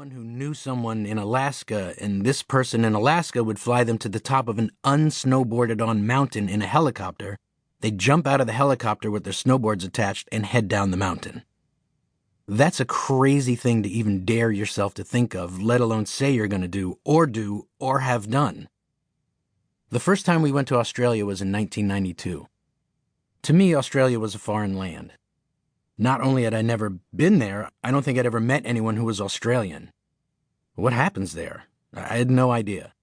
someone who knew someone in Alaska, and this person in Alaska would fly them to the top of an unsnowboarded-on mountain in a helicopter. They'd jump out of the helicopter with their snowboards attached and head down the mountain. That's a crazy thing to even dare yourself to think of, let alone say you're going to do, or have done. The first time we went to Australia was in 1992. To me, Australia was a foreign land. Not only had I never been there, I don't think I'd ever met anyone who was Australian. What happens there? I had no idea.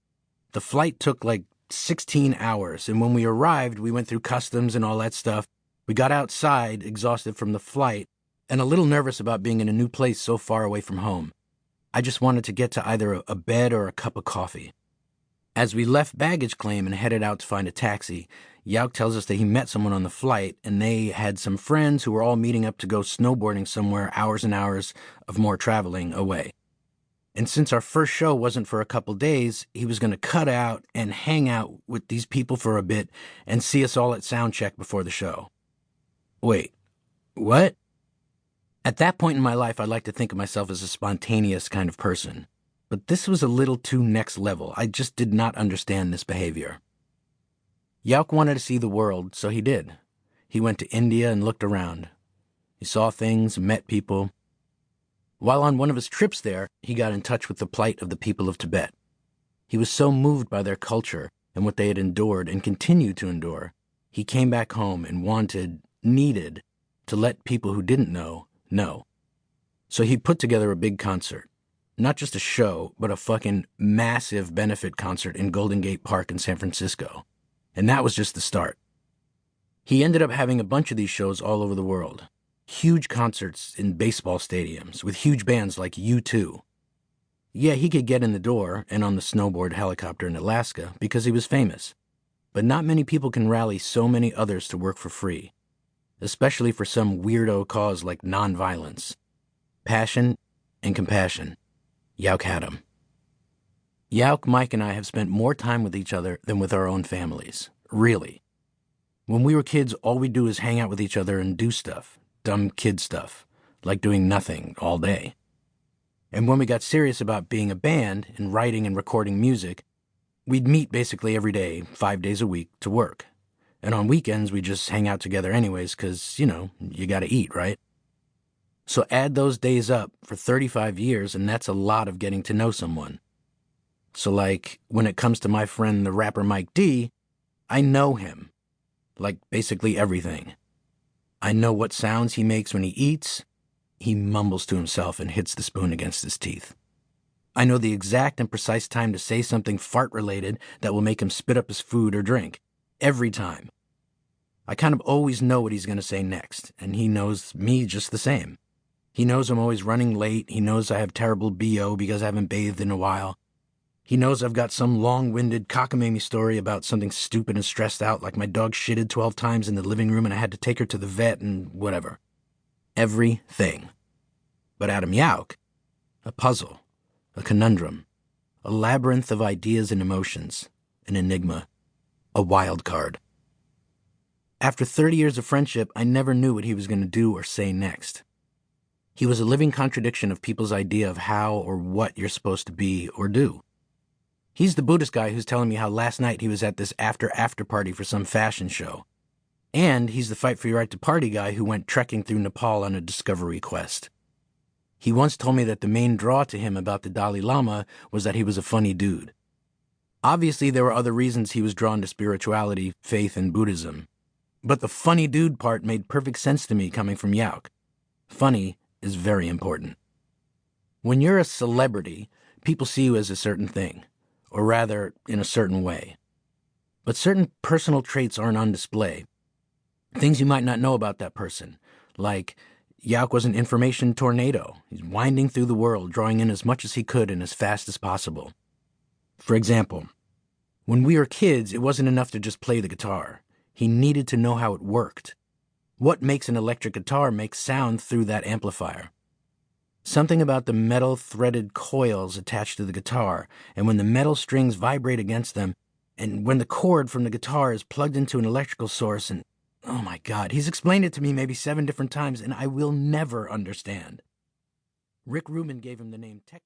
The flight took like 16 hours, and when we arrived, we went through customs and all that stuff. We got outside, exhausted from the flight, and a little nervous about being in a new place so far away from home. I just wanted to get to either a bed or a cup of coffee. As we left baggage claim and headed out to find a taxi, Yauk tells us that he met someone on the flight, and they had some friends who were all meeting up to go snowboarding somewhere hours and hours of more traveling away. And since our first show wasn't for a couple days, he was going to cut out and hang out with these people for a bit and see us all at sound check before the show. Wait, what? At that point in my life, I like to think of myself as a spontaneous kind of person. But this was a little too next level. I just did not understand this behavior. Yauk wanted to see the world, so he did. He went to India and looked around. He saw things, met people. While on one of his trips there, he got in touch with the plight of the people of Tibet. He was so moved by their culture and what they had endured and continued to endure, he came back home and needed, to let people who didn't know. So he put together a big concert. Not just a show, but a fucking massive benefit concert in Golden Gate Park in San Francisco. And that was just the start. He ended up having a bunch of these shows all over the world. Huge concerts in baseball stadiums with huge bands like U2. Yeah, he could get in the door and on the snowboard helicopter in Alaska because he was famous. But not many people can rally so many others to work for free. Especially for some weirdo cause like nonviolence. Passion and compassion. Yauk had him. Yauk, Mike, and I have spent more time with each other than with our own families. Really. When we were kids, all we do is hang out with each other and do stuff. Dumb kid stuff. Like doing nothing all day. And when we got serious about being a band and writing and recording music, we'd meet basically every day, 5 days a week, to work. And on weekends, we just hang out together anyways, because, you gotta eat, right? So add those days up for 35 years, and that's a lot of getting to know someone. So like, when it comes to my friend the rapper Mike D, I know him. Like, basically everything. I know what sounds he makes when he eats. He mumbles to himself and hits the spoon against his teeth. I know the exact and precise time to say something fart-related that will make him spit up his food or drink. Every time. I kind of always know what he's going to say next, and he knows me just the same. He knows I'm always running late. He knows I have terrible BO because I haven't bathed in a while. He knows I've got some long-winded cockamamie story about something stupid and stressed out, like my dog shitted 12 times in the living room and I had to take her to the vet and whatever. Everything. But Adam Yauk, a puzzle, a conundrum, a labyrinth of ideas and emotions, an enigma, a wild card. After 30 years of friendship, I never knew what he was going to do or say next. He was a living contradiction of people's idea of how or what you're supposed to be or do. He's the Buddhist guy who's telling me how last night he was at this after party for some fashion show. And he's the Fight for Your Right to Party guy who went trekking through Nepal on a discovery quest. He once told me that the main draw to him about the Dalai Lama was that he was a funny dude. Obviously, there were other reasons he was drawn to spirituality, faith, and Buddhism. But the funny dude part made perfect sense to me coming from Yauk. Funny is very important. When you're a celebrity, people see you as a certain thing, or rather, in a certain way. But certain personal traits aren't on display. Things you might not know about that person, like Yauk was an information tornado. He's winding through the world, drawing in as much as he could and as fast as possible. For example, when we were kids, it wasn't enough to just play the guitar. He needed to know how it worked. What makes an electric guitar make sound through that amplifier? Something about the metal threaded coils attached to the guitar, and when the metal strings vibrate against them, and when the cord from the guitar is plugged into an electrical source, and oh my God, he's explained it to me maybe 7 different times, and I will never understand. Rick Rubin gave him the name Techno.